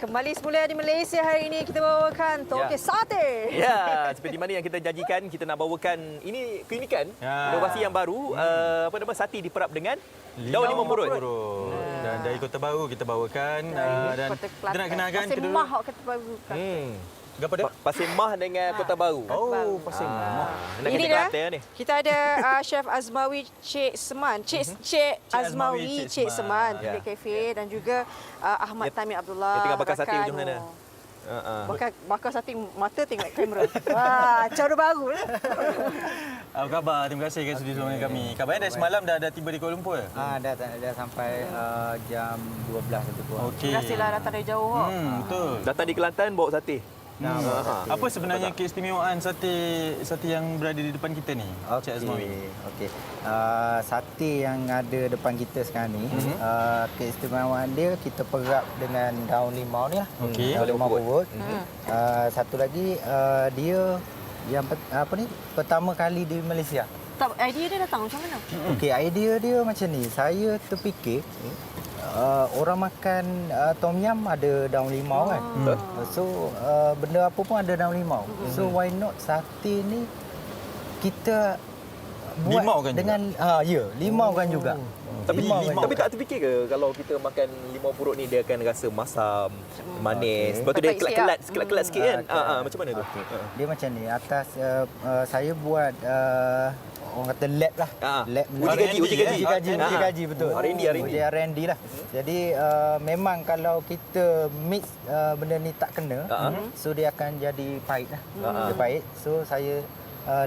kembali semula di Malaysia hari ini kita bawakan Tokek Sate. Ya, seperti mana yang kita janjikan, kita nak bawakan ini keunikan, inovasi yang baru, sati diperap dengan daun limau purut. Dan dari Kota Baru kita bawakan dan kita nak kenalkan Pasir Mah Kota Baru. Apa dia? Pasir Mah dengan Kota Baru. Oh, Pasir Mah. Nak Ini kena dah. Kelantan ni. Kita ada Chef Azmawi Cik Seman. Cik Azmawi Cik Seman, Ya. Bilik Cafe dan juga Ahmad Tamim Abdullah. Dia tengah bakar sate Rakan. ujung sana. Bakar sate mata tengok kamera. Wah, cara baru lah. Apa khabar? Terima kasih kerana sudi bersama kami. Kabarnya dari semalam dah tiba di Kuala Lumpur? Dah sampai jam 12 lebih kurang. Okey. Terima kasihlah datang dari jauh. Betul. Datang di Kelantan bawa sate. Apa sebenarnya keistimewaan sate yang berada di depan kita ni? Cik Azmawi. Okey. Sate yang ada depan kita sekarang ni, keistimewaan dia kita perap dengan daun limau ni lah. Okey. Daun limau purut. Satu lagi dia yang pertama kali di Malaysia. Tak, idea dia datang macam mana? Okey, idea dia macam ni. Saya terfikir orang makan tom yum ada daun limau kan. So benda apa pun ada daun limau. So why not sate ni kita buat Limau kan dengan limau kan juga. Tapi tak terfikir ke kalau kita makan limau purut ni dia akan rasa masam, manis. Lepas tu dia kelat-kelat sikit kan. Macam mana tu? Dia macam ni atas saya buat orang kata lab lah. Lab Uji gaji betul. R&D. Uji R&D lah. Jadi memang kalau kita mix benda ni tak kena, so dia akan jadi pahit lah. Dia pahit. So saya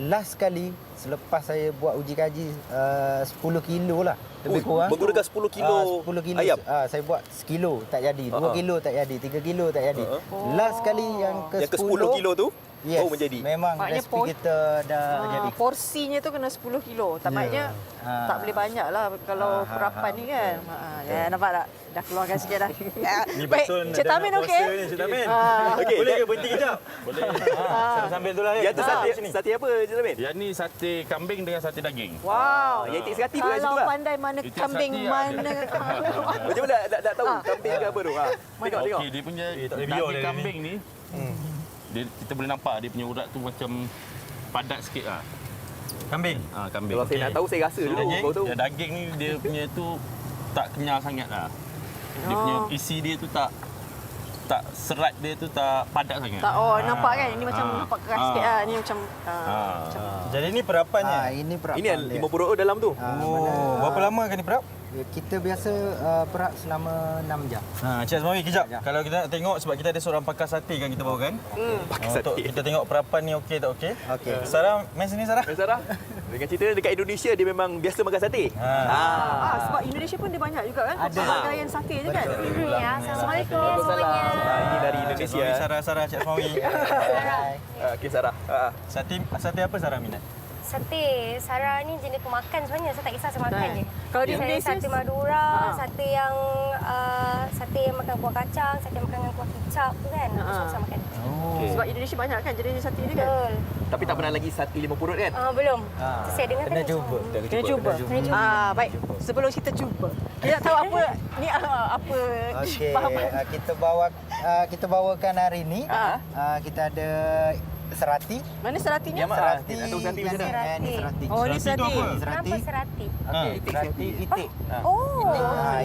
last kali selepas saya buat uji kaji 10 kilo lah lebih kurang. Menggunakan 10 kilo 10 kilo ayam. saya buat sekilo tak jadi, 2 kilo tak jadi, 3 kilo tak jadi. Last kali yang ke 10 kilo tu yes, menjadi. memang Maknanya resipi kita dah jadi. Porsinya tu kena 10 kilo. Tak maknanya tak boleh banyak lah kalau perapan ni kan. Ya, nampak tak? Dah keluarkan sikit dah. Ni Baik, betul Cik Tamin okey? Cik Tamin. Okey, Boleh ke berhenti kejap? Boleh. Sambil tu lah. Yang tu sate apa Cik Tamin? Yang ni sate kambing dengan sate daging. Wow. Yang itik sekati pula Kalau situ lah. pandai mana Itik kambing sate mana. Macam mana nak tahu kambing ke apa tu? Tengok. Okey, dia punya tak boleh biar daging dia kambing ni. Kita boleh nampak dia punya urat tu macam padat sikit lah. Kambing. Kambing. Kalau saya nak tahu saya rasa dulu Daging? baru tahu. Yang daging ni dia punya tu tak kenyal sangat lah. Dia punya isi dia tu tak serat dia tu tak padat sangat. Tak, nampak kan? Ini macam nampak keras sikit lah. Ini macam Jadi ni perapannya. Ini perapan Ini yang dia. limau purut dalam tu. Berapa lama kan ni perap? Kita biasa perap selama 6 jam. Cik Azmawi kejap. Kalau kita nak tengok sebab kita ada seorang pakar sate kan kita bawa kan. Pakai Untuk sate. kita tengok perapan ni okey tak okey. Okey. Sarah, main sini Sarah. Sarah, dengan cerita dekat Indonesia dia memang biasa makan sate. sebab Indonesia pun dia banyak juga kan. Ada. Pelbagai sate je kan. Ya, Assalamualaikum semuanya. Ini dari Cik Indonesia. Azmawi, Sarah, Cik Azmawi. Okey Sarah. Sate apa Sarah minat? Sate, Sarah ni jenis pemakan sebenarnya. Saya tak kisah saya makan je. Kalau di Saya Malaysia sate Madura, sate yang makan kuah kacang, sate yang makan dengan kuah kicap tu kan. Saya makan. Sebab Indonesia banyak kan jenis sate ni kan. Betul. Tapi tak pernah lagi sate limau purut kan? Belum. Saya dengar Kena tadi. cuba. Kena cuba. Baik. Sebelum kita cuba. Kita nak tahu apa ni apa Okey, bahan-bahan. kita bawakan hari ni. Kita ada serati. Mana seratinya? Serati. Atau serati macam mana? Ni serati. Oh, ni serati. Kenapa serati? Okey, serati itik. Oh,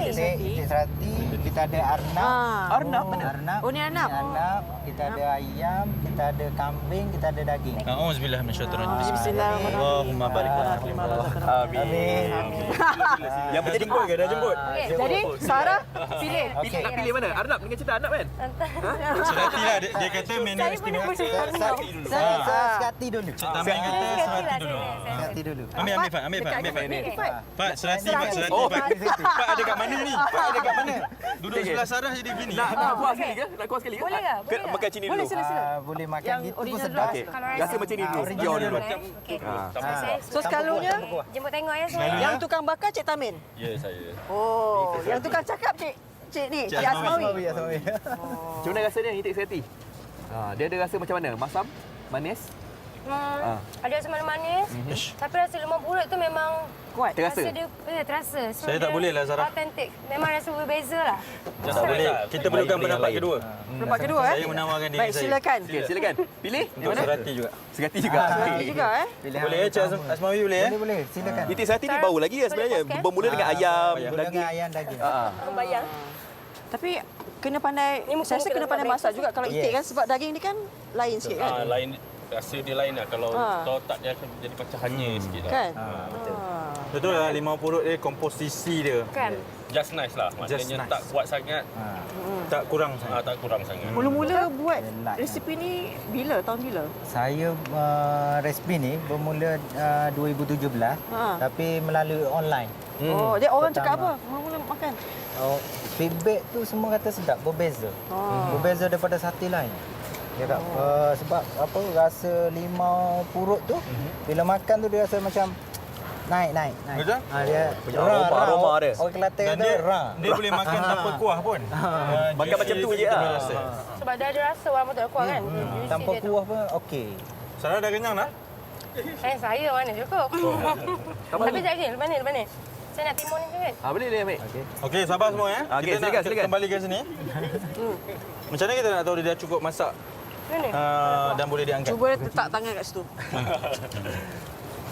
Itik serati. Kita ada arnab. Arnab mana? Arnab. Oh, ni arnab. Arnab. Kita ada ayam, kita ada kambing, kita ada daging. Auzubillah minasyaitanir Bismillahirrahmanirrahim. Allahumma barik Amin. Yang menjadi Jemput ke dah jemput? Jadi Sarah pilih. Nak pilih mana? Arnab dengan cerita Arnab kan? Serati lah dia kata menu Saya istimewa. pun Serati dulu. Cik Tamin kata serati dulu. Serati dulu. Ambil Fat. Fat, serati Fat. Oh. Fat ada kat mana ni? Fat ada kat mana? Duduk sebelah Sarah jadi begini. Nak kuah sekali ke? Nak kuah sekali ke? Boleh ke? Boleh ke? Makan sini Boleh dulu. sila. Boleh makan Yang gitu pun original sedap. Okey. Kalau Rasa macam ni dulu. Original Biar dulu. Okey. So sekalunya Jemput tengok ya semua. yang tukang bakar Cik Tamin. Ya, saya. Oh, yang tukang cakap Cik ni, Cik Asmawi. Macam mana rasanya itik serati? Dia ada rasa macam mana? Masam? Manis? Ada rasa manis. Tapi rasa lemah purut tu memang Kuat. Terasa? Dia terasa. So, Saya tak dia boleh lah, Sarah. Autentik. Memang rasa berbeza lah. Tak boleh. Kita perlukan Lain dengan pendapat lain. kedua. Pendapat kedua Saya menawarkan diri Baik, saya. silakan. Okey, silakan. Pilih. Yang Untuk mana? Surati juga. Segati juga. Ini juga Pilihan Boleh Cik Asmawi boleh Boleh, silakan. Itik Surati ni bau lagi sebenarnya. Boleh Bermula dengan ayam, Gula daging. dengan ayam daging. Bayang. Tapi kena pandai, Ni muka saya rasa muka kena dah pandai sebab masak juga kalau itik Yes. kan sebab daging ni kan lain sikit kan. Lain rasa dia lain lah. Kalau tahu tak dia akan jadi macam hanyir sikit lah. Kan? Betul. Betul lah, limau purut dia komposisi dia. Kan? Just nice lah. Maknanya nice. tak kuat sangat, Tak kurang sangat. tak kurang sangat. Mula-mula buat Elak. resipi ni bila? Tahun bila? Saya resipi ni bermula 2017 tapi melalui online. Oh, dia orang cakap Pertama. apa? Mula-mula makan. Oh, feedback tu semua kata sedap, berbeza. Berbeza daripada sate lain. Dia kata, sebab apa rasa limau purut tu bila makan tu dia rasa macam naik. Betul? Dia Punya aroma dia. Orang Kelantan Dan kata dia, ra. dia boleh makan tanpa kuah pun. Makan macam tu je lah. Sebab dia ada rasa walaupun tak ada kuah kan. Juicy Tanpa dia tu. kuah pun okey. Sarah dah kenyang dah? Saya mana cukup. Tapi tak okey, lepas ni. Saya nak timun ni juga. Boleh ambil. Okey, sabar semua ya. Okey, Kita nak silakan. kembali ke sini. Macam mana kita nak tahu dia dah cukup masak Mana? dan boleh diangkat? Cuba letak tangan kat situ.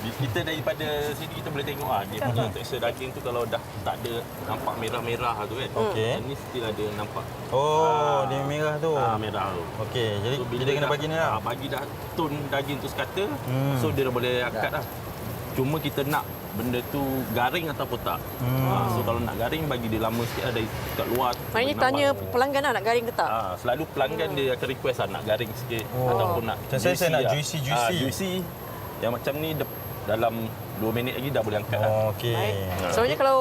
Kita daripada sini kita boleh tengok dia punya tekstur daging tu kalau dah tak ada nampak merah-merah tu kan. Okey. Ni still ada nampak Oh, dia merah tu. merah tu. Okey, jadi So, bila kita kena dah- bagi ni lah. bagi dah tone daging tu sekata, so dia dah boleh angkat lah. Cuma kita nak benda tu garing ataupun tak. So kalau nak garing bagi dia lama sikit ada kat luar. Maknanya bernawar. tanya pelanggan lah nak garing ke tak? Selalu pelanggan dia akan request lah nak garing sikit ataupun nak Macam saya nak lah. juicy. Juicy. Yang macam ni dalam 2 minit lagi dah boleh angkat lah. Oh, okey. Baik. Sebenarnya kalau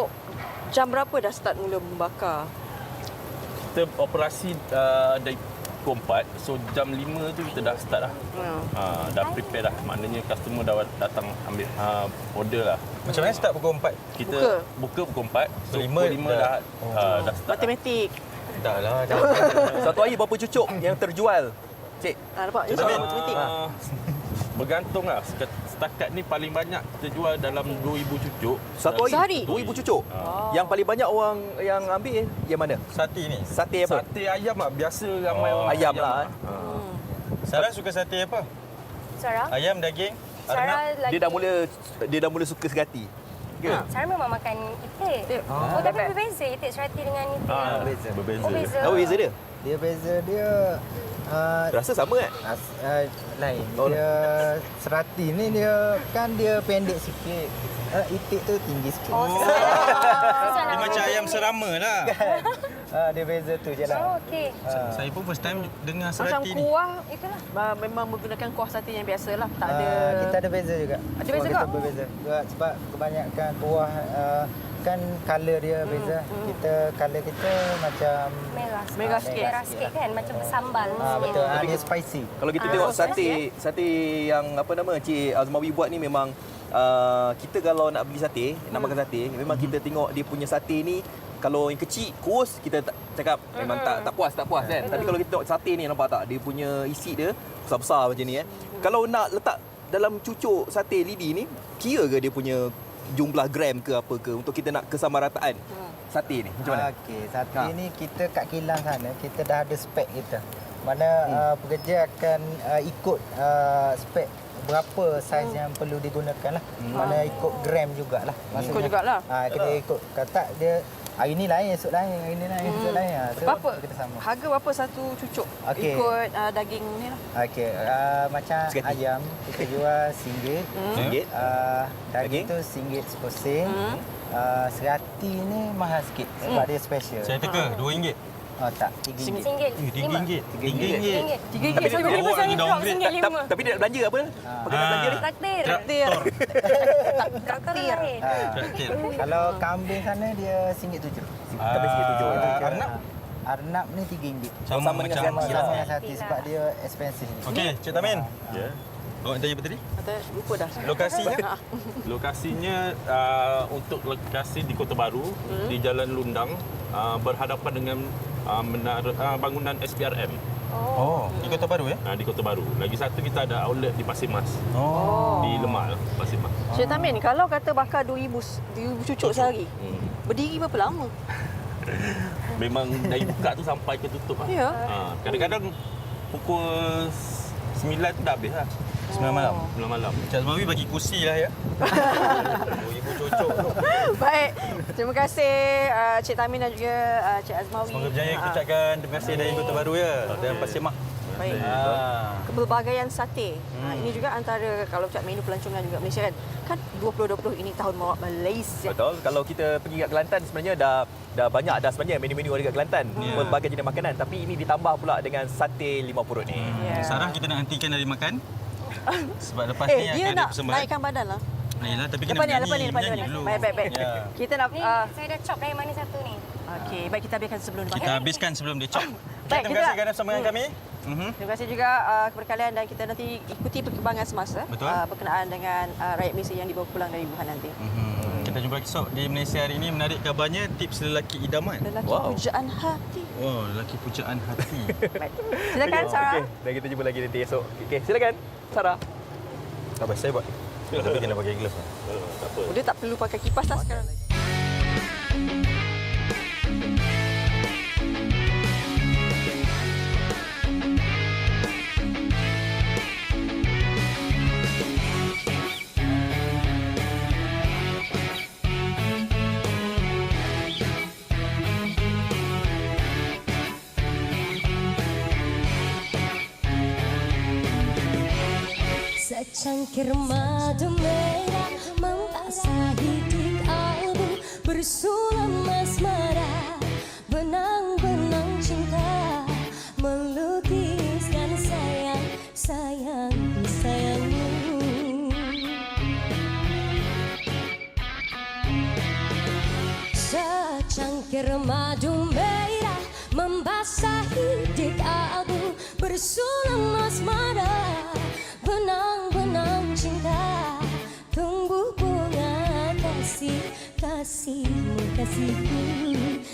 jam berapa dah start mula membakar? Kita operasi dari pukul 4. So jam 5 tu kita dah start lah. Dah prepare dah. Maknanya customer dah datang ambil order lah. Macam mana start pukul 4? Kita buka pukul 4. So Lima pukul 5 dah dah start. Matematik. Dah lah. Satu hari berapa cucuk yang terjual? Cik. Nampak? Ini soal matematik. Bergantung lah. Setakat ni paling banyak kita jual dalam 2,000 cucuk. Satu hari? Sehari? 2,000 cucuk. Yang paling banyak orang yang ambil yang mana? Sate ni. Sate apa? Sate ayam lah. Biasa ramai orang Ayam lah. Sarah suka sate apa? Sarah? Ayam, daging, arnab. Sarah lagi... Dia dah mula suka segati. Ke? Sarah memang makan itik. Oh, tapi berbeza itik serati dengan itik. Berbeza. berbeza. Oh, beza. Apa beza dia? Dia beza dia Rasa sama kan? lain. Oh. Dia serati ni dia kan dia pendek sikit. Itik tu tinggi sikit. Oh, Dia macam ayam serama lah. Dia beza tu je lah. Oh, okey. Saya pun first time dengar Macam serati ni. kuah, Itulah. memang menggunakan kuah sate yang biasa lah. Tak ada... Kita ada beza juga. Ada beza Kuah juga? kita berbeza. Sebab kebanyakan kuah kan color dia beza. Kita color kita macam Merah sikit. Merah sikit kan macam bersambal betul. Dia spicy. Kalau kita tengok sate yang apa nama Cik Azmawi buat ni memang kita kalau nak beli sate, nak makan sate, memang kita tengok dia punya sate ni kalau yang kecil, kurus, kita cakap memang tak puas kan. Tapi kalau kita tengok sate ni nampak tak, dia punya isi dia besar-besar macam ni. Kalau nak letak dalam cucuk sate lidi ni, kira ke dia punya jumlah gram ke apa ke untuk kita nak kesamarataan sate ni? Macam mana? Okey, sate ni kita kat kilang sana kita dah ada spek kita. Mana pekerja akan ikut spek berapa saiz yang perlu digunakan lah. Mana ikut gram jugalah. Ikut jugalah. Kita ikut. Kata dia hari ni lain, esok lain, hari ni lain, esok lain. So, Berapa? kita sama. Harga berapa satu cucuk? Okey. Ikut daging ni lah. Okey, macam Sekati. ayam kita jual RM1. RM1. Daging tu RM1 seporsi. Serati ni mahal sikit sebab dia special. Saya teka, RM2. Tak, RM3. RM1. RM3. RM3. RM3. Sebab Oh, saya dah drop upgrade. RM1.5. Tapi dia nak belanja apa? Perkataan belanja ni? Traktir. Traktir. lain. Traktir. Kalau kambing sana dia RM1.7. Tapi RM1.7. Arnab? Arnab ni RM3. Sama dengan macam sate. Sama dengan sate sebab dia expensive. Okey, Cik Tamin. Ya. Awak tanya apa tadi? Kata lupa dah. Lokasinya? Lokasinya untuk lokasi di Kota Baru di Jalan Lundang berhadapan dengan menara bangunan SPRM. Di Kota Baru ya? Di Kota Baru. Lagi satu kita ada outlet di Pasir Mas. Di Lemak lah, Pasir Mas. Cik Tamin, kalau kata bakar 2,000 cucuk sehari, berdiri berapa lama? Memang dari buka tu sampai ke tutup lah. Ya. Kadang-kadang pukul 9 tu dah habis lah. 9 malam. 9 malam. Cik Azmawi bagi kursi lah ya. 2,000 cocok tu. Baik, terima kasih Cik Tamin dan juga Cik Azmawi. Semoga berjaya kita ucapkan terima kasih dari Kota Baru ya. Dan Pasir Mas. Baik. Kepelbagaian sate. Ini juga antara kalau cak menu pelancongan juga Malaysia kan. Kan 2020 ini tahun Mawak Malaysia. Betul. Kalau kita pergi kat Kelantan sebenarnya dah banyak dah sebenarnya menu-menu ada kat Kelantan. Berbagai jenis makanan tapi ini ditambah pula dengan sate 5 purut ni. Sarah, kita nak hentikan dari makan. Sebab lepas ni dia akan ada nak persembahan. naikkan badan lah. Naiklah, tapi kena Lepas ni, menyanyi Baik. dulu. Baik. Ya. Kita nak Ni saya dah chop dari mana satu ni. okey, baik kita habiskan sebelum ni. Kita habiskan sebelum dia chop. Baik, Terima kasih kerana bersama dengan kami. Terima kasih juga kepada kalian dan kita nanti ikuti perkembangan semasa berkenaan dengan rakyat Malaysia yang dibawa pulang dari Wuhan nanti. Kita jumpa esok di Malaysia hari ini. Menarik kabarnya tips lelaki idaman. Lelaki pujaan hati. Oh, lelaki pujaan hati. Baik. Silakan Sarah. Okey, dan kita jumpa lagi nanti esok. Okey, silakan Sarah. Tak apa, saya buat. Tapi kena pakai glove. Tak apa. Dia tak perlu pakai kipas dah sekarang. Secangkir madu merah membasahi di kalbu, bersulam asmara, benang-benang cinta melukiskan sayangku sayangmu. Secangkir madu merah membasahi di kalbu, bersulam asmara, benang-benang cinta, tumbuh bunga kasihmu kasihku,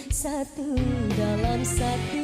satu dalam satu.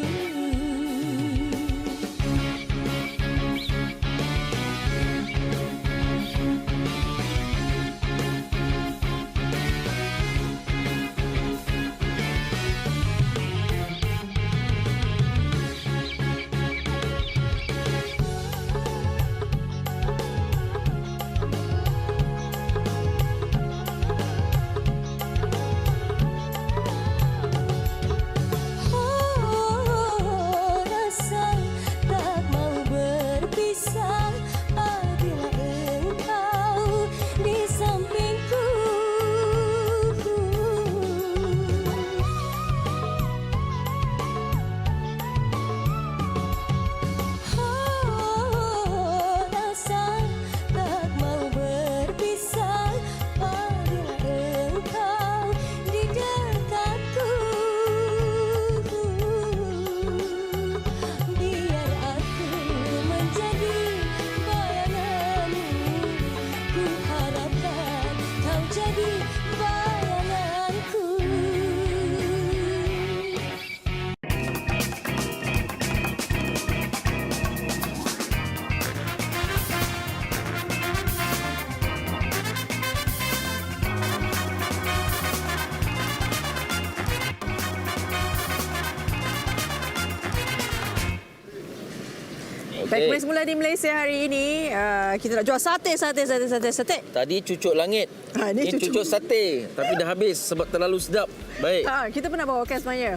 Baik, kembali semula di Malaysia hari ini. Kita nak jual sate. Tadi cucuk langit. Ini cucuk sate. Tapi dah habis sebab terlalu sedap. Baik. Kita pernah bawakan sebenarnya.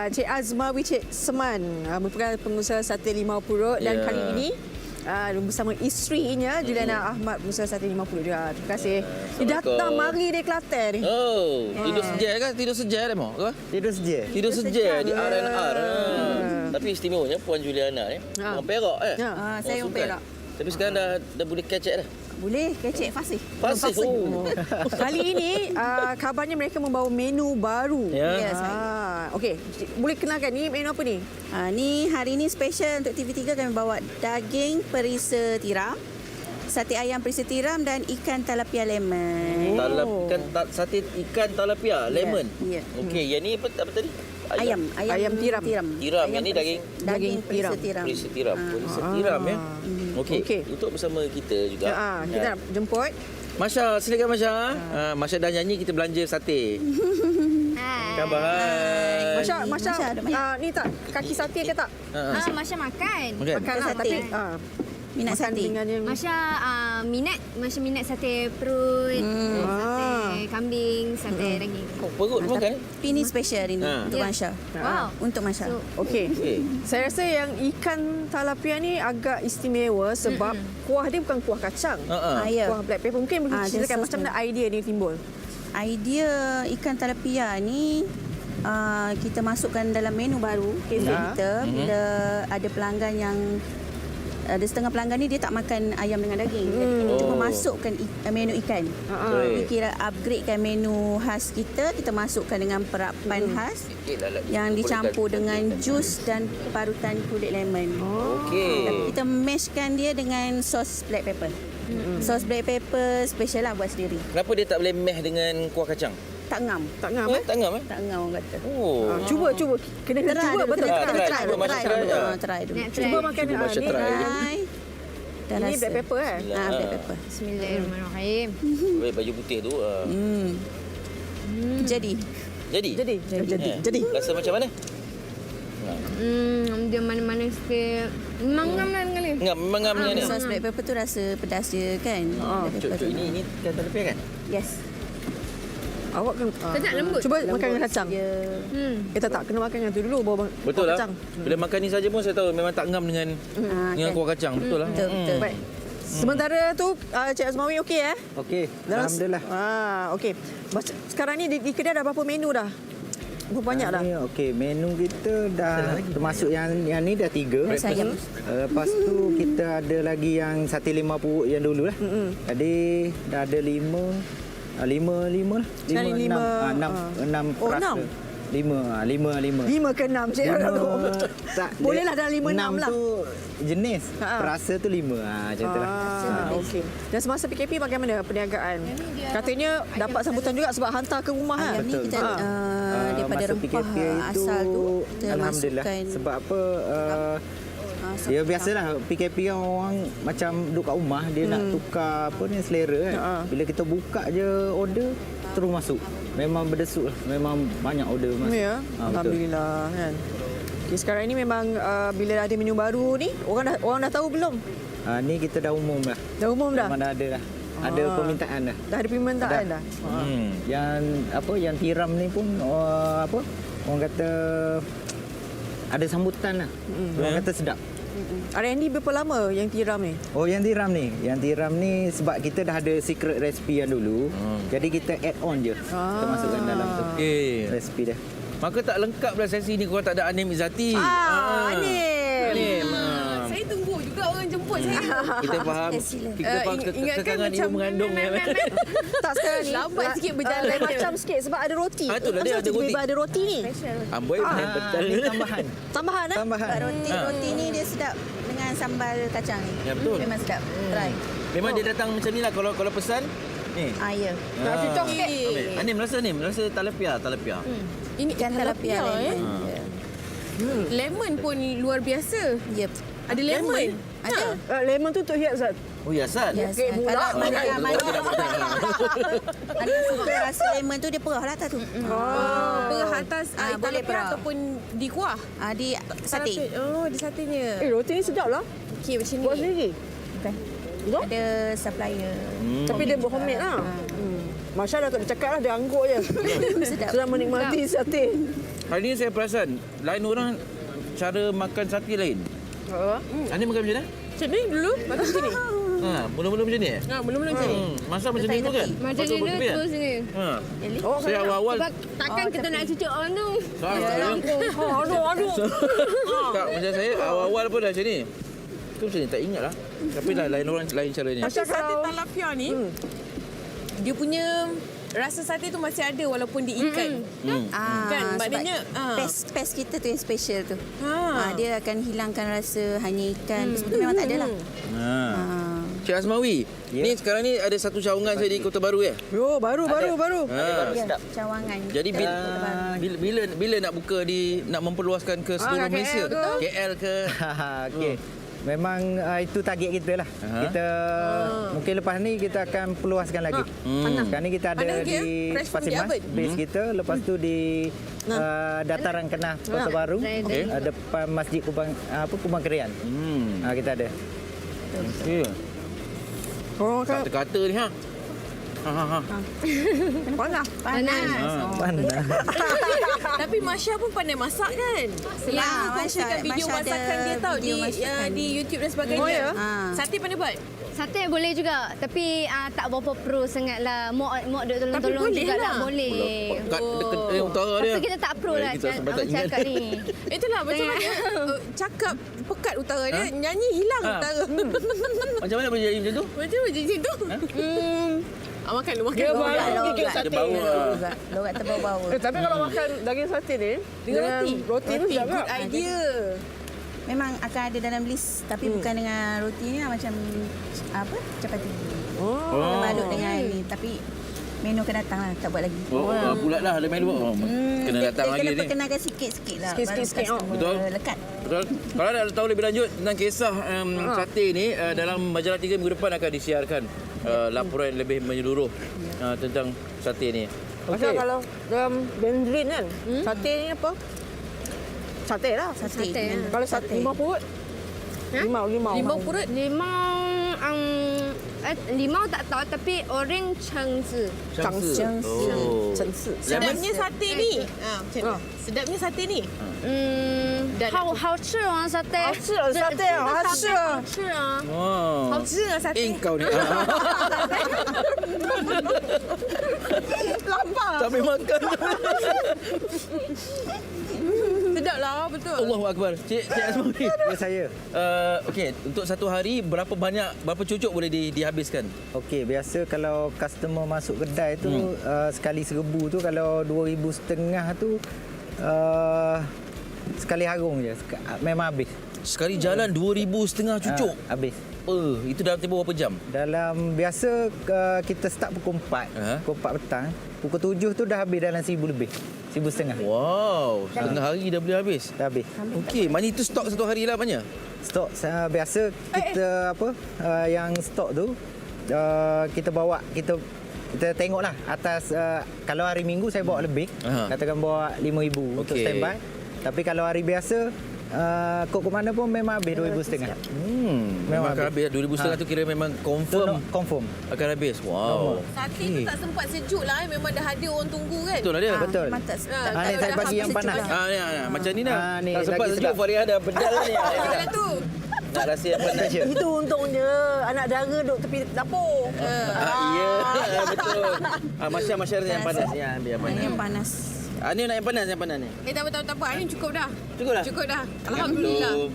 Cik Azmawi Cik Seman merupakan pengusaha sate 50 purut dan kali ini bersama isterinya Juliana Ahmad, pengusaha sate 50 juga. Terima kasih. Dia datang mari dari Kelantan ni. Oh, tidur seja kan? Tidur seja dia mau ke? Tidur seja. Tidur seja di R&R. Tapi istimewanya Puan Juliana ni. Orang Perak Saya orang Perak. Tapi sekarang dah boleh kecek dah. Boleh, kecek fasih. Fasih. Kali ini kabarnya mereka membawa menu baru. Ya. Okey, boleh kenalkan ni menu apa ni? Ni hari ini special untuk TV3 kami bawa daging perisa tiram, sate ayam perisa tiram dan ikan talapia lemon. Sate ikan talapia lemon. Ya. Okey, yang ni apa tadi? Ayam tiram. Tiram. Yang ni Daging perisa tiram. perisa tiram. Perisa tiram ya. Okey. Untuk bersama kita juga. Kita nak jemput. Masya, silakan Masya. Masya dah nyanyi, kita belanja sate. Khabar. Masya, ni tak kaki sate ke tak? Masya makan. Makan lah, sate. tapi Minat makan sate. dengan yang Masya minat sate perut, sate kambing, sate daging. Perut makan? Tapi ni special hari ni untuk Masya. Wow. Untuk Masya. Okey. Saya rasa yang ikan talapia ni agak istimewa sebab kuah dia bukan kuah kacang. Ya. Kuah black pepper. Mungkin boleh ceritakan sos macam mana idea ni timbul? Idea ikan talapia ni kita masukkan dalam menu baru kita bila ada pelanggan yang ada setengah pelanggan ni dia tak makan ayam dengan daging. Jadi kita cuba masukkan menu ikan. Kita kira upgradekan menu khas kita masukkan dengan perapan khas yang dicampur dengan jus dan parutan kulit lemon. Tapi kita mashkan dia dengan sos black pepper. Sos black pepper special lah buat sendiri. Kenapa dia tak boleh meh dengan kuah kacang? Tak ngam. Tak ngam Tak ngam Tak ngam orang kata. Cuba. Kena cuba betul. Try dulu. Cuba makan ni. Try. Ini black pepper Black pepper. Bismillahirrahmanirrahim. Baik, baju putih tu. Jadi. Jadi. Rasa macam mana? Dia mana-mana sikit. Ngam lah dengan ni. Memang ngam ni. Sos black pepper tu rasa pedas dia kan. Cuk, ini kan talapia kan? Yes. Awak kan Sedap lembut. cuba makan dengan kacang. Tak kena makan yang tu dulu bawa Betul lah. kacang. Bila makan ni saja pun saya tahu memang tak ngam dengan kuah kacang. Betul lah. Betul. Baik. Sementara tu Cik Azmawi okey Okey, alhamdulillah. Okey. Sekarang ni di kedai dah berapa menu dah? Berapa banyak dah? Okey, menu kita dah termasuk yang ni dah 3. Lepas tu kita ada lagi yang sate limau purut yang dulu lah. Jadi dah ada 5 lah. 5 6 Oh, rasa. 5 ke 6 Cik? Bolehlah dalam 5 6 lah. tu jenis. Rasa tu 5. Macam tu lah. Okey. Dan semasa PKP bagaimana perniagaan? Katanya dapat sambutan juga sebab hantar ke rumah kan? Ayam ni kita daripada Masa rempah PKP itu, asal tu kita alhamdulillah. masukkan. Sebab apa? Ya biasalah PKP kan orang macam duduk kat rumah dia nak tukar apa ni selera kan. Bila kita buka je order terus masuk. Memang berdesuk lah. Memang banyak order masuk. Ya. Alhamdulillah kan. Okay, sekarang ini memang bila ada menu baru ni orang dah tahu belum? Ni kita dah umum dah. Dah umum dah. Memang dah ada dah. Ada permintaan dah. Dah ada permintaan dah. Yang tiram ni pun orang kata ada sambutan lah. Orang kata sedap. R&D berapa lama yang tiram ni? Oh, yang tiram ni. Yang tiram ni sebab kita dah ada secret recipe yang dulu. Jadi kita add on je. Kita masukkan dalam tu. Resipi dia. Maka tak lengkap lah sesi ni kalau tak ada Anim Izzati. Anim. Saya tunggu juga orang jemput saya. Kita faham. Kita faham kekangan ibu mengandung ni. Tak sekarang ni. Lambat sikit berjalan. Lain macam sikit sebab ada roti. Itulah dia ada roti. Tiba-tiba ada roti ni. Amboi betul. Ni tambahan. Tambahan Tambahan. Roti ni dia sedap dengan sambal kacang ni. Ya, betul. Memang sedap. Try. Memang dia datang macam ni lah kalau pesan. Ni. Ya. Nak cucuk sikit. Anim rasa talapia. Ini Ikan talapia lemon. Lemon pun luar biasa. Yep. Ada lemon. Ada. Lemon tu untuk hias Zat. Oh ya, Sat. Yes. pula. Ada yang suka rasa lemon tu dia perah lah tak tu. Perah atas boleh talapia perah. ataupun di kuah. Di sate. Oh, di satenya. Roti ni sedap lah. Okey, macam ni. Buat sendiri. Bukan. Ada supplier. Tapi dia buat homemade lah. Masya dah tak ada cakap lah. Dia anggur je. Sedap. Sudah menikmati sate. Hari ni saya perasan lain orang cara makan sate lain. Anim makan macam mana? Macam ni dulu, makan macam ni. Mula-mula macam ni eh? Mula-mula macam ni. Masa macam ni tu kan? Macam ni dia terus ni. Saya awal-awal Sebab takkan kita nak cucuk orang tu. Aduh. tak macam saya awal-awal pun dah macam ni. Tu macam ni tak ingat lah. Tapi lah lain orang lain cara ni. Macam sate talapia ni, dia punya rasa sate tu masih ada walaupun di ikan. Kan? Maknanya Pes kita tu yang special tu. Dia akan hilangkan rasa hanya ikan. Sebetulnya memang tak ada lah. Cik Cik Azmawi, ni sekarang ni ada satu cawangan saya di Kota Baru ya? Yo, baru. Ya, cawangan. Jadi bila nak buka nak memperluaskan ke seluruh KL Malaysia? ke? KL ke? Okey. Memang itu target kita lah. Kita mungkin lepas ni kita akan perluaskan lagi. Sekarang ni kita ada Panas lagi, di fresh from Pasir the Mas, oven. base kita. Lepas tu di Dataran Kenah Kota Baru, depan Masjid Kubang Kerian. Kita ada. Okey. Orang makan Kata-kata ni ha. panas. Panas. Tapi Masya pun pandai masak kan? Ya, Kongsikan video Masya ada masakan dia tau video masakan. di YouTube dan sebagainya. Oh, ya? Sate pandai buat? Sate boleh juga. Tapi tak berapa pro sangat lah. Mok duk tolong-tolong boleh juga lah. lah. Boleh. Kat utara dia. Tapi kita tak pro lah Kita sempat tak ingat. cakap ni. Itulah macam mana cakap pekat utara dia, nyanyi hilang utara. Macam mana boleh jadi macam tu? Macam mana macam tu? Makan dulu, makan Dia dulu. baru sikit Ada sate. bau lah. Logat terbau-bau. Tapi kalau makan daging sate ni Dengan roti. Roti tu sedap Good tak? idea. Memang akan ada dalam list tapi bukan dengan roti ni macam capati. Kita balut dengan ni tapi menu akan datang lah, tak buat lagi. Pula lah ada menu. Kena datang lagi Kena ni. perkenalkan sikit-sikit lah. Sikit-sikit, baru customer Betul. lekat. Betul. Kalau nak tahu lebih lanjut tentang kisah sate ni, dalam majalah 3 minggu depan akan disiarkan laporan lebih menyeluruh tentang sate ni. Pasal kalau dalam Mandarin kan, sate ni apa? Sate lah. Sate. Kalau sate limau purut? Limau Purut. Limau tak tahu tapi orang cengzi. Sedapnya sate ni. Macam mana? Sedapnya sate ni. 好吃啊 sate. 好吃啊 sate 啊，好吃啊。好吃啊。 Wow. 好吃啊 sate. Kau ni. Lapar. Tak boleh makan. Sedap lah, betul. Allahu Akbar. Cik Azmawi. Ya, saya. Okey, untuk satu hari berapa cucuk boleh dihabiskan? Okey, biasa kalau customer masuk kedai tu sekali 1,000 tu, kalau 2,500 tu sekali harung je. Memang habis. Sekali jalan 2,500 cucuk. Habis. Itu dalam tempoh berapa jam? Dalam biasa kita start pukul 4. Pukul 4 petang. Pukul 7 tu dah habis dalam 1,000 lebih. 1,500. Wow, setengah hari dah boleh habis. Dah habis. Okey, mana itu stok satu hari lah banyak? Stok biasa kita yang stok tu kita bawa kita tengoklah atas kalau hari Minggu saya bawa lebih. Katakan bawa 5,000 untuk standby. Tapi kalau hari biasa kok mana pun memang habis 2,500. Memang akan habis 2,500 tu kira memang confirm akan habis. Wow. Sate tu tak sempat sejuk lah. Memang dah ada orang tunggu kan. Betul lah dia. Betul. Ni saya bagi yang panas. Macam ni dah. Ni Tak sempat lagi sejuk sedap. Faria dah pedal ni. Itulah tu. Tak rasa yang panas. Itu untungnya anak dara duduk tepi dapur. Ya, betul. Masya yang panas. Yang panas. Ni nak yang panas ni. Tak apa. Ini cukup dah. Cukup dah? Cukup dah. Alhamdulillah.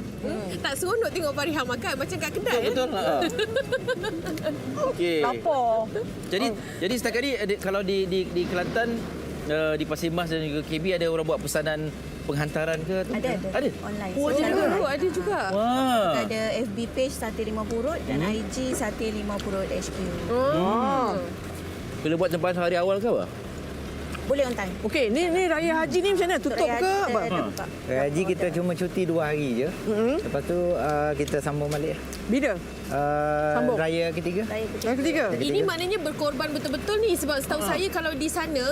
Tak seronok tengok Fariha makan macam kat kedai. Betul. Okey. Lapar. Jadi setakat ni kalau di Kelantan, di Pasir Mas dan juga KB ada orang buat pesanan penghantaran ke? Ada. Online. Ada juga. Wah. Kita ada FB page Sate Limau Purut dan IG Sate Limau Purut HQ. Bila buat tempahan hari awal ke apa? Boleh on time. Okey, ni Raya Haji ni macam mana? Tutup ke apa? Raya Haji kita cuma cuti 2 hari je. Lepas tu kita sambung balik. Bila? Sambung. Raya ketiga. Raya ketiga. Ini maknanya berkorban betul-betul ni sebab setahu saya kalau di sana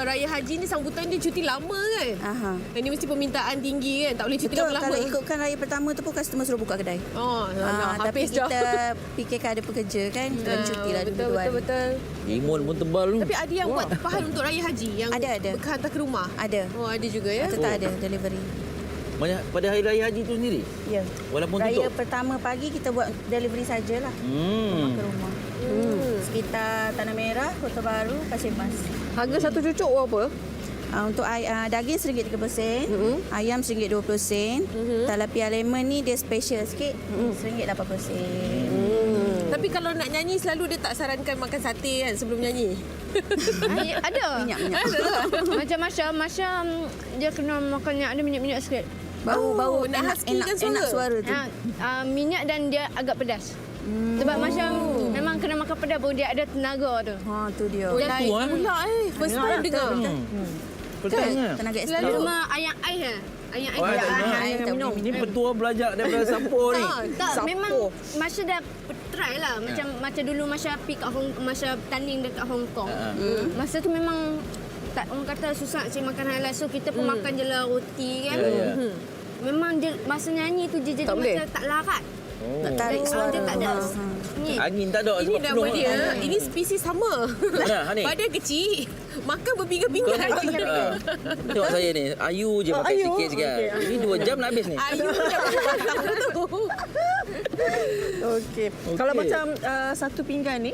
Raya Haji ni sambutan dia cuti lama kan. Ini mesti permintaan tinggi kan. Tak boleh cuti Betul, lama-lama. kalau ikutkan raya pertama tu pun customer suruh buka kedai. habis Tapi dah. kita fikirkan ada pekerja kan, kita kena cuti lah Betul. Limun pun tebal tu. Tapi ada yang buat tempahan untuk Raya Haji yang Ada. hantar ke rumah. Ada. Oh, ada juga ya. Tetap ada delivery. Pada hari raya haji tu sendiri? Ya. Walaupun Raya tutup? pertama pagi kita buat delivery sajalah. Ke rumah. Sekitar Tanah Merah, Kota Baru, Pasir Mas. Harga satu cucuk berapa? Untuk daging RM1.30, ayam RM1.20. Tilapia lemon ni dia special sikit, RM1.80. Tapi kalau nak nyanyi selalu dia tak sarankan makan sate kan sebelum nyanyi. Ada. Minyak. Macam Masya dia kena makan yang ada minyak-minyak sikit. Bau nak husky kan suara? enak suara tu. Minyak dan dia agak pedas. Sebab Masya pedas pun dia ada tenaga tu. Ha, tu dia. Pula first time dengar. Pertanyaan. Tenaga Selalu ekstra. cuma ayam ais lah. Ayam ais. Oh, ayam ais. Ayam tak minum. Ini petua belajar daripada Sampur ni. Tak, Sapo. memang masa dah try lah. Macam dulu masa pergi kat masa tanding dekat Hong Kong. Masa tu memang tak, orang kata susah cik makan halal. So kita pun makan je lah roti kan. Memang dia masa nyanyi tu dia jadi Tak boleh. macam tak larat. Tak tarik suara. Dia tak ada. Ni. Angin tak ada Ini sebab nama penuh. dia, ini spesies sama. Mana, ni? Badan kecil, makan berpinggan-pinggan. Tengok saya ni, ayu je pakai ayu. sikit sekarang. Ini 2 jam nak habis ni. Ayu dah matang tu. Okey. Kalau macam satu pinggan ni,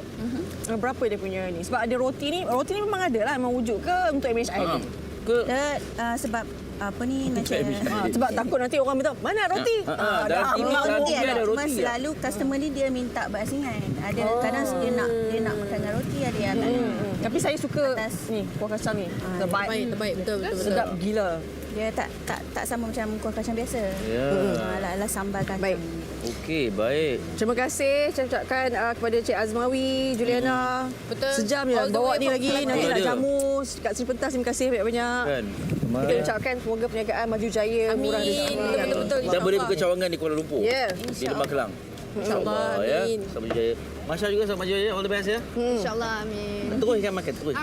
berapa dia punya ni? Sebab ada roti ni memang ada lah, memang wujud ke untuk MHI ni? Dia, sebab apa ni macam Sebab takut nanti orang minta, mana roti? dalam TV selalu roti dia ada ada. Cuma roti. selalu customer ni dia minta berasingan. Ada kadang dia nak makan dengan roti, ada yang tak nak. Tapi saya suka Atas. ni kuah kacang ni. Terbaik. Terbaik, betul. Sedap gila. Dia tak sama macam kuah kacang biasa. Ya. Ala sambal kacang. Baik. Okey, baik. Terima kasih saya ucapkan kepada Cik Azmawi, Juliana. Betul. Sejam je All the bawa way ni from lagi. Kelantan. Nanti nak Ada. jamu kat sini pentas. Terima kasih banyak-banyak. Kan. Kita ucapkan semoga perniagaan maju jaya, murah Amin. rezeki. Betul-betul. Dan boleh buka cawangan di Kuala Lumpur. Ya. Di Lembah Kelang. InsyaAllah. Ya. Amin. Selamat berjaya. Masya juga selamat berjaya. All the best ya. InsyaAllah amin. Terus ikan makan. Terus.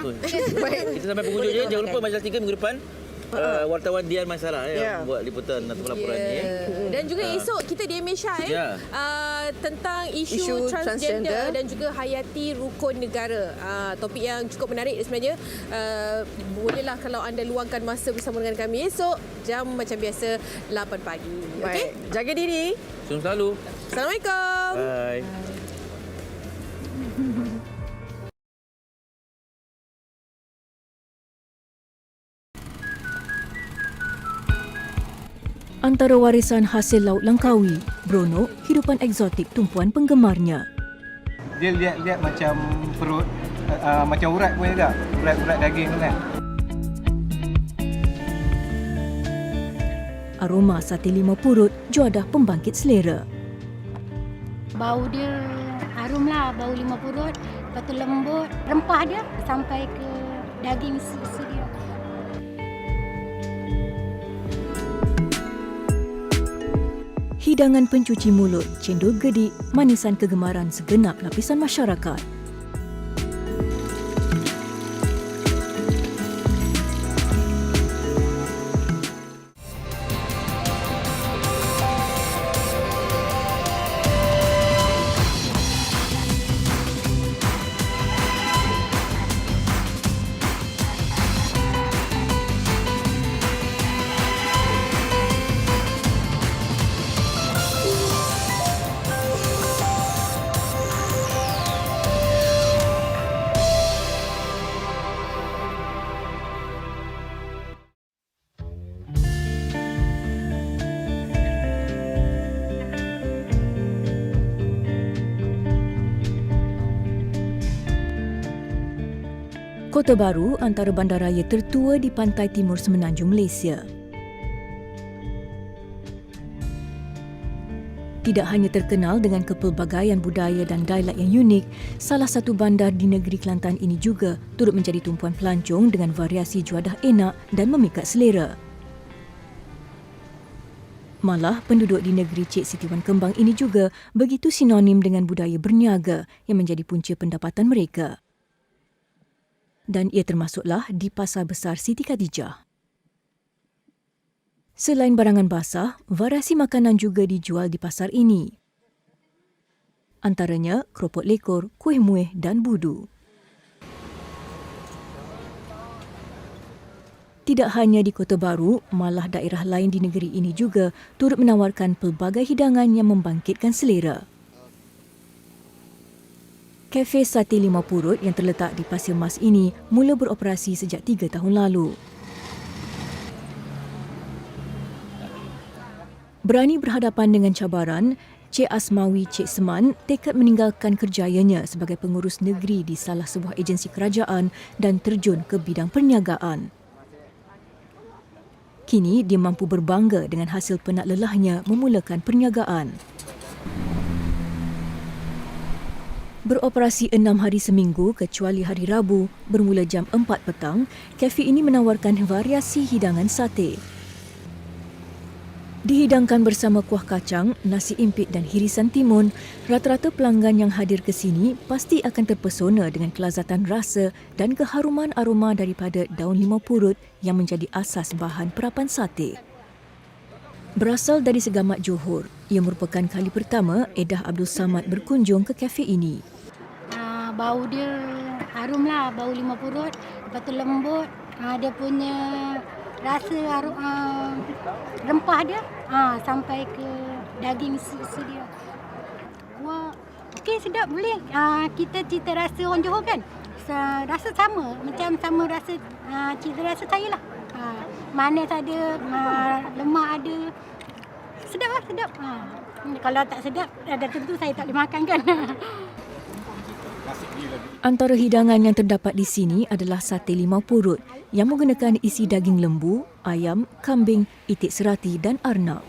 Baik. Kita sampai penghujung je. Jangan lupa Majalah 3 minggu depan. wartawan Dian Maisara yang buat liputan atau laporan ni. Dan juga esok kita di MHI tentang isu transgender dan juga hayati rukun negara. Topik yang cukup menarik sebenarnya. Bolehlah kalau anda luangkan masa bersama dengan kami esok jam macam biasa 8 pagi. Okey? Jaga diri. Selamat selalu. Assalamualaikum. Bye. Antara warisan hasil Laut Langkawi, beronok hidupan eksotik tumpuan penggemarnya. Dia lihat macam perut, macam urat pun juga, urat daging tu kan. Aroma sate limau purut juadah pembangkit selera. Bau dia harum lah, bau limau purut, lepas tu lembut, rempah dia sampai ke daging susu dia. Hidangan pencuci mulut, cendol gedik, manisan kegemaran segenap lapisan masyarakat. Kota Baru antara bandaraya tertua di pantai timur Semenanjung Malaysia. Tidak hanya terkenal dengan kepelbagaian budaya dan dialek yang unik, salah satu bandar di negeri Kelantan ini juga turut menjadi tumpuan pelancong dengan variasi juadah enak dan memikat selera. Malah penduduk di negeri Cik Siti Wan Kembang ini juga begitu sinonim dengan budaya berniaga yang menjadi punca pendapatan mereka. Dan ia termasuklah di Pasar Besar Siti Khadijah. Selain barangan basah, variasi makanan juga dijual di pasar ini. Antaranya keropok lekor, kuih muih dan budu. Tidak hanya di Kota Baru, malah daerah lain di negeri ini juga turut menawarkan pelbagai hidangan yang membangkitkan selera. Kafe Sate Limau Purut yang terletak di Pasir Mas ini mula beroperasi sejak 3 tahun lalu. Berani berhadapan dengan cabaran, Cik Azmawi Cik Seman tekad meninggalkan kerjayanya sebagai pengurus negeri di salah sebuah agensi kerajaan dan terjun ke bidang perniagaan. Kini dia mampu berbangga dengan hasil penat lelahnya memulakan perniagaan. Beroperasi 6 hari seminggu kecuali hari Rabu, bermula jam 4 petang, kafe ini menawarkan variasi hidangan sate. Dihidangkan bersama kuah kacang, nasi impit dan hirisan timun, rata-rata pelanggan yang hadir ke sini pasti akan terpesona dengan kelazatan rasa dan keharuman aroma daripada daun limau purut yang menjadi asas bahan perapan sate. Berasal dari Segamat Johor, ia merupakan kali pertama Edah Abdul Samad berkunjung ke kafe ini. Bau dia harum lah, bau limau purut, lepas tu lembut, dia punya rasa rempah dia sampai ke daging isi dia. Wah, okey, sedap, boleh. Kita cita rasa orang Johor kan? Rasa sama, macam sama rasa cita rasa saya lah. Manis ada, lemak ada. Sedap lah, sedap. Kalau tak sedap, dah tentu saya tak boleh makan kan. Antara hidangan yang terdapat di sini adalah sate limau purut yang menggunakan isi daging lembu, ayam, kambing, itik serati dan arnab.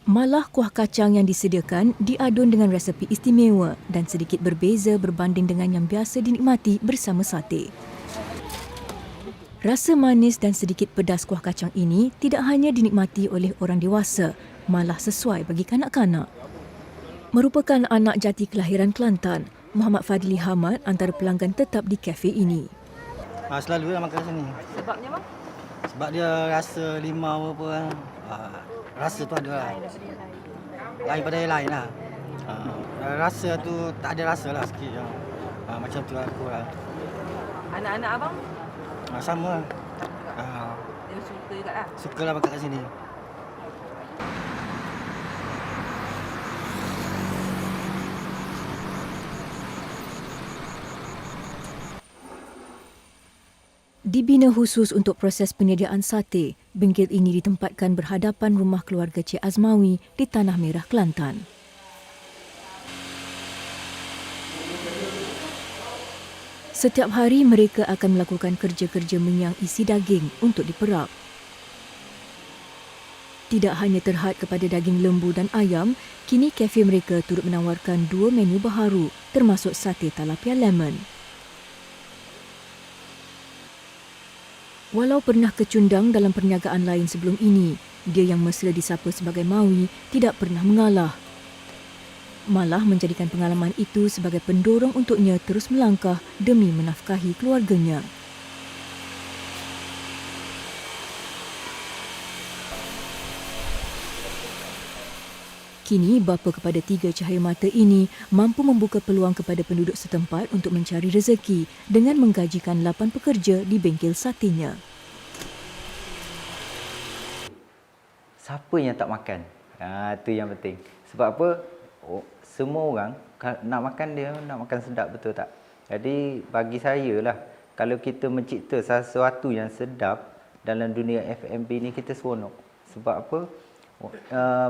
Malah kuah kacang yang disediakan diadun dengan resepi istimewa dan sedikit berbeza berbanding dengan yang biasa dinikmati bersama sate. Rasa manis dan sedikit pedas kuah kacang ini tidak hanya dinikmati oleh orang dewasa, malah sesuai bagi kanak-kanak. Merupakan anak jati kelahiran Kelantan, Muhammad Fadli Hamad antara pelanggan tetap di kafe ini. Selalu makan sini. Sebabnya bang? Sebab dia rasa limau apa, rasa tu ada lah. Lain pada yang lain lah. Rasa tu tak ada rasa lah sikit. Macam tu aku lah. Anak-anak abang? Sama lah. Dia suka juga lah? Suka lah makan kat sini. Dibina khusus untuk proses penyediaan sate, bengkel ini ditempatkan berhadapan rumah keluarga Cik Azmawi di Tanah Merah, Kelantan. Setiap hari mereka akan melakukan kerja-kerja menyiang isi daging untuk diperap. Tidak hanya terhad kepada daging lembu dan ayam, kini kafe mereka turut menawarkan 2 menu baharu termasuk sate talapia lemon. Walau pernah kecundang dalam perniagaan lain sebelum ini, dia yang mesra disapa sebagai Mawi tidak pernah mengalah. Malah menjadikan pengalaman itu sebagai pendorong untuknya terus melangkah demi menafkahi keluarganya. Kini, bapa kepada 3 cahaya mata ini mampu membuka peluang kepada penduduk setempat untuk mencari rezeki dengan menggajikan 8 pekerja di bengkel satenya. Siapa yang tak makan? Itu yang penting. Sebab apa? Semua orang nak makan, dia nak makan sedap, betul tak? Jadi bagi saya lah, kalau kita mencipta sesuatu yang sedap dalam dunia F&B ni, kita seronok. Sebab apa?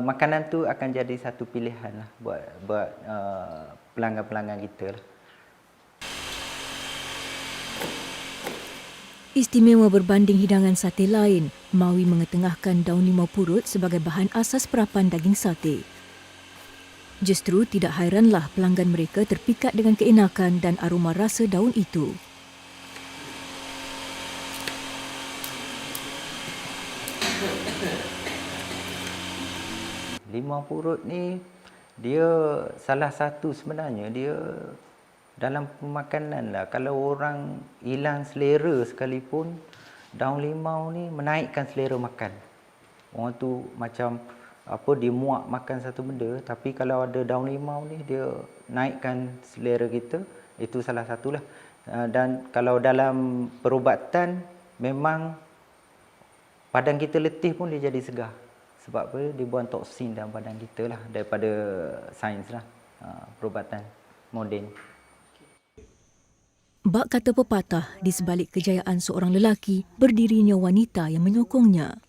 Makanan tu akan jadi satu pilihan lah buat pelanggan-pelanggan kita lah. Istimewa berbanding hidangan sate lain, Mawi mengetengahkan daun limau purut sebagai bahan asas perapan daging sate. Justru tidak hairanlah pelanggan mereka terpikat dengan keenakan dan aroma rasa daun itu. Limau purut ni dia salah satu sebenarnya dia dalam pemakanan lah. Kalau orang hilang selera sekalipun, daun limau ni menaikkan selera makan. Orang tu macam apa, dia muak makan satu benda, tapi kalau ada daun limau ni dia naikkan selera kita. Itu salah satulah. Dan kalau dalam perubatan memang badan kita letih pun dia jadi segar. Sebab apa? Dia buang toksin dalam badan kita lah, daripada sains lah, perubatan moden. Bak kata pepatah, di sebalik kejayaan seorang lelaki, berdirinya wanita yang menyokongnya.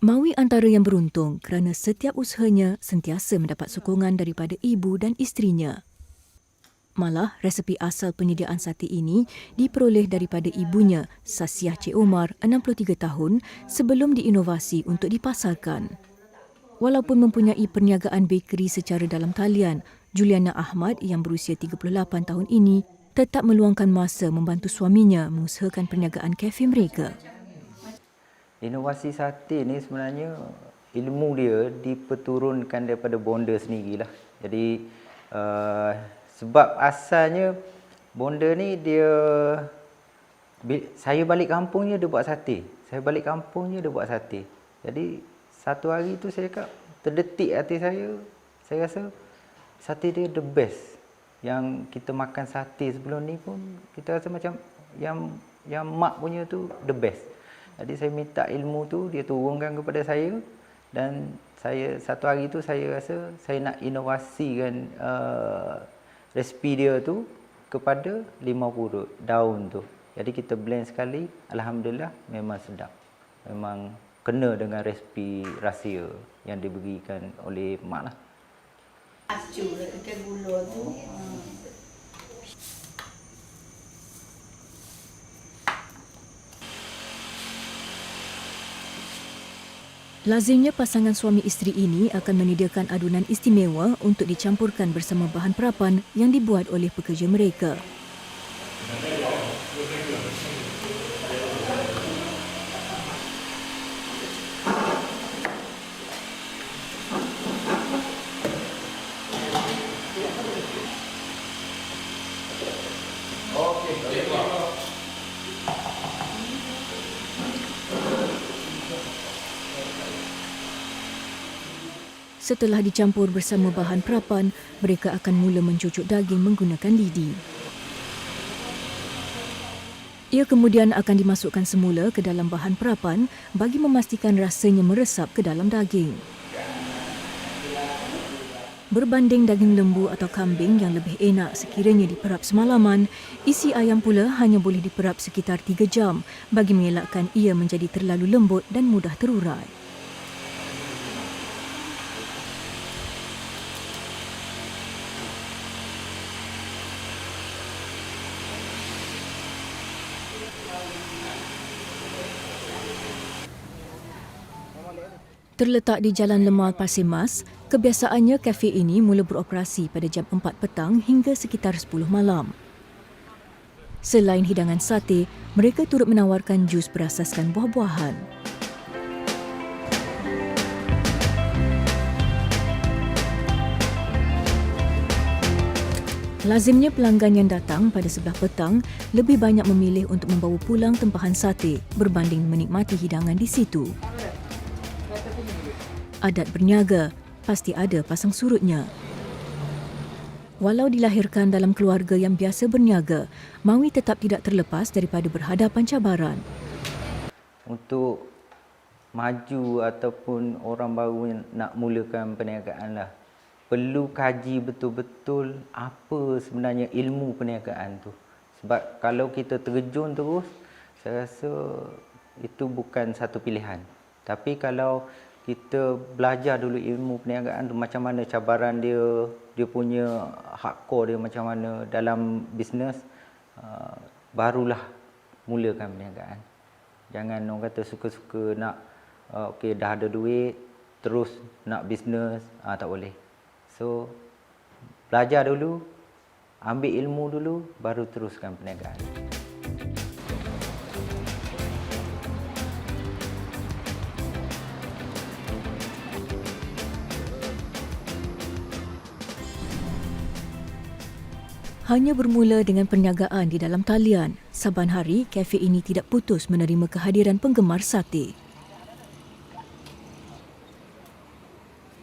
Mawi antara yang beruntung kerana setiap usahanya sentiasa mendapat sokongan daripada ibu dan isterinya. Malah, resepi asal penyediaan sate ini diperoleh daripada ibunya, Sasiah Cik Omar, 63 tahun, sebelum diinovasi untuk dipasarkan. Walaupun mempunyai perniagaan bakery secara dalam talian, Juliana Ahmad yang berusia 38 tahun ini tetap meluangkan masa membantu suaminya mengusahakan perniagaan kafe mereka. Inovasi sate ni sebenarnya ilmu dia diperturunkan daripada bonda sendirilah. Jadi sebab asalnya bonda ni dia, saya balik kampungnya dia buat sate. Saya balik kampungnya dia buat sate. Jadi satu hari tu saya cakap, terdetik hati saya rasa sate dia the best. Yang kita makan sate sebelum ni pun kita rasa macam yang mak punya tu the best. Jadi saya minta ilmu tu dia turunkan kepada saya, dan saya satu hari tu saya rasa saya nak inovasikan resipi dia tu kepada limau purut daun tu. Jadi kita blend sekali, alhamdulillah memang sedap. Memang kena dengan resipi rahsia yang diberikan oleh mak lah. Acu letakkan gula tu. Lazimnya pasangan suami isteri ini akan menyediakan adunan istimewa untuk dicampurkan bersama bahan perapan yang dibuat oleh pekerja mereka. Setelah dicampur bersama bahan perapan, mereka akan mula mencucuk daging menggunakan lidi. Ia kemudian akan dimasukkan semula ke dalam bahan perapan bagi memastikan rasanya meresap ke dalam daging. Berbanding daging lembu atau kambing yang lebih enak sekiranya diperap semalaman, isi ayam pula hanya boleh diperap sekitar 3 jam bagi mengelakkan ia menjadi terlalu lembut dan mudah terurai. Terletak di Jalan Lemal Pasir Mas, kebiasaannya kafe ini mula beroperasi pada jam 4 petang hingga sekitar 10 malam. Selain hidangan sate, mereka turut menawarkan jus berasaskan buah-buahan. Lazimnya pelanggan yang datang pada sebelah petang lebih banyak memilih untuk membawa pulang tempahan sate berbanding menikmati hidangan di situ. Adat berniaga, pasti ada pasang surutnya. Walau dilahirkan dalam keluarga yang biasa berniaga, Mawi tetap tidak terlepas daripada berhadapan cabaran. Untuk maju ataupun orang baru nak mulakan perniagaan lah, perlu kaji betul-betul apa sebenarnya ilmu perniagaan tu. Sebab kalau kita terjun terus, saya rasa itu bukan satu pilihan. Tapi kalau kita belajar dulu ilmu perniagaan tu, macam mana cabaran dia, dia punya hardcore dia macam mana dalam bisnes, barulah mulakan perniagaan. Jangan orang kata suka-suka nak okey dah ada duit terus nak bisnes, tak boleh. So belajar dulu, ambil ilmu dulu, baru teruskan perniagaan. Hanya bermula dengan perniagaan di dalam talian, saban hari kafe ini tidak putus menerima kehadiran penggemar sate.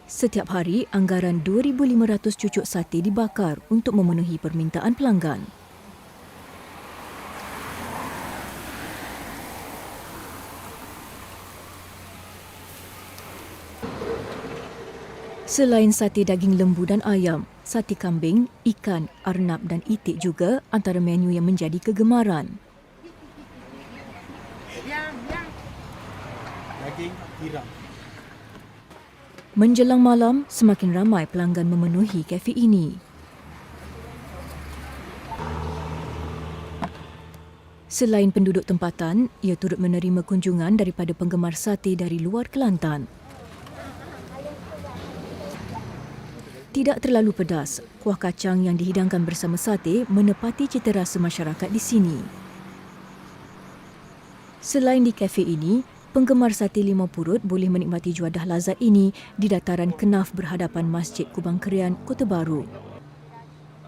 Setiap hari, anggaran 2,500 cucuk sate dibakar untuk memenuhi permintaan pelanggan. Selain sate daging lembu dan ayam, sate kambing, ikan, arnab dan itik juga antara menu yang menjadi kegemaran. Daging tiram. Menjelang malam, semakin ramai pelanggan memenuhi kafe ini. Selain penduduk tempatan, ia turut menerima kunjungan daripada penggemar sate dari luar Kelantan. Tidak terlalu pedas, kuah kacang yang dihidangkan bersama sate menepati cita rasa masyarakat di sini. Selain di kafe ini, penggemar sate limau purut boleh menikmati juadah lazat ini di dataran kenaf berhadapan Masjid Kubang Krian, Kota Baru.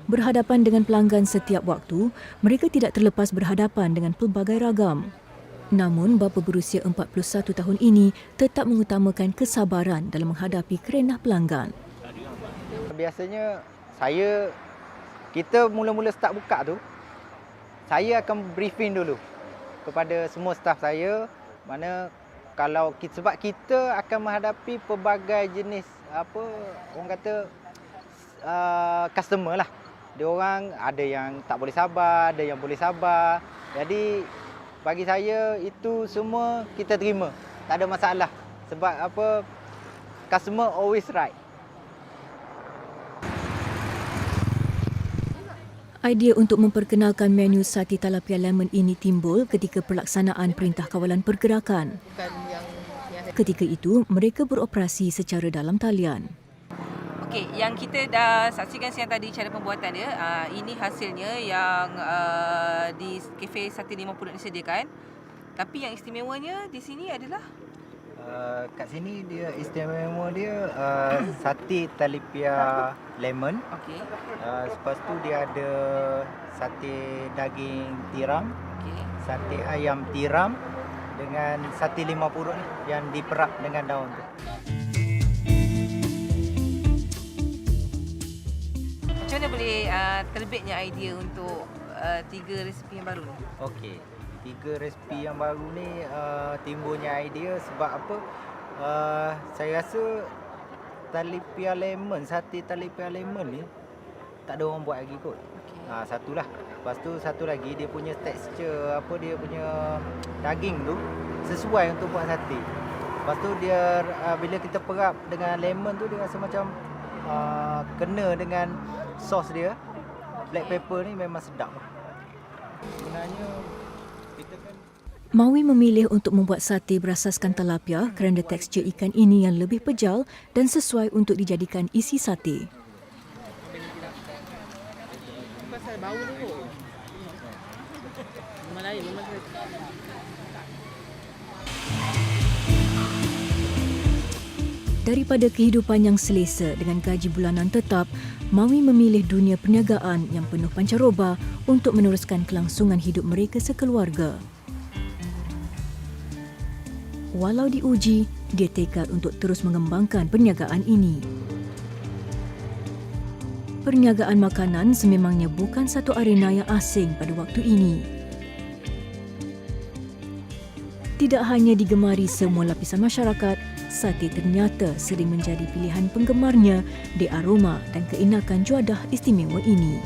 Berhadapan dengan pelanggan setiap waktu, mereka tidak terlepas berhadapan dengan pelbagai ragam. Namun, bapa berusia 41 tahun ini tetap mengutamakan kesabaran dalam menghadapi kerenah pelanggan. Biasanya kita mula-mula start buka tu, saya akan briefing dulu kepada semua staf saya, mana kalau sebab kita akan menghadapi pelbagai jenis orang kata customer lah. Dia orang ada yang tak boleh sabar, ada yang boleh sabar. Jadi bagi saya itu semua kita terima, tak ada masalah. Sebab customer always right. Idea untuk memperkenalkan menu sate talapia lemon ini timbul ketika pelaksanaan Perintah Kawalan Pergerakan. Ketika itu, mereka beroperasi secara dalam talian. Okey, yang kita dah saksikan siang tadi cara pembuatan dia, ini hasilnya yang di kafe Sate Limau Purut disediakan. Tapi yang istimewanya di sini adalah kat sini dia istimewa dia sate talipia lemon. Okey. Lepas tu dia ada sate daging tiram, sate ayam tiram dengan sate limau purut ni yang diperap dengan daun tu. Macam mana boleh terbitnya idea untuk 3 resipi yang baru ni? Okey. 3 resipi yang baru ni timbulnya idea sebab apa? Saya rasa talipia lemon, sate talipia lemon ni tak ada orang buat lagi kot. Satulah. Lepas tu satu lagi dia punya tekstur dia punya daging tu sesuai untuk buat sate. Lepas tu dia bila kita perap dengan lemon tu dia rasa macam kena dengan sos dia. Black pepper ni memang sedap. Sebenarnya Mawi memilih untuk membuat sate berasaskan talapia kerana tekstur ikan ini yang lebih pejal dan sesuai untuk dijadikan isi sate. Pasal bau tu. Memang lain, memang Daripada kehidupan yang selesa dengan gaji bulanan tetap, Mawi memilih dunia perniagaan yang penuh pancaroba untuk meneruskan kelangsungan hidup mereka sekeluarga. Walau diuji, dia tekad untuk terus mengembangkan perniagaan ini. Perniagaan makanan sememangnya bukan satu arena yang asing pada waktu ini. Tidak hanya digemari semua lapisan masyarakat, sate ternyata sering menjadi pilihan penggemarnya di aroma dan keenakan juadah istimewa ini.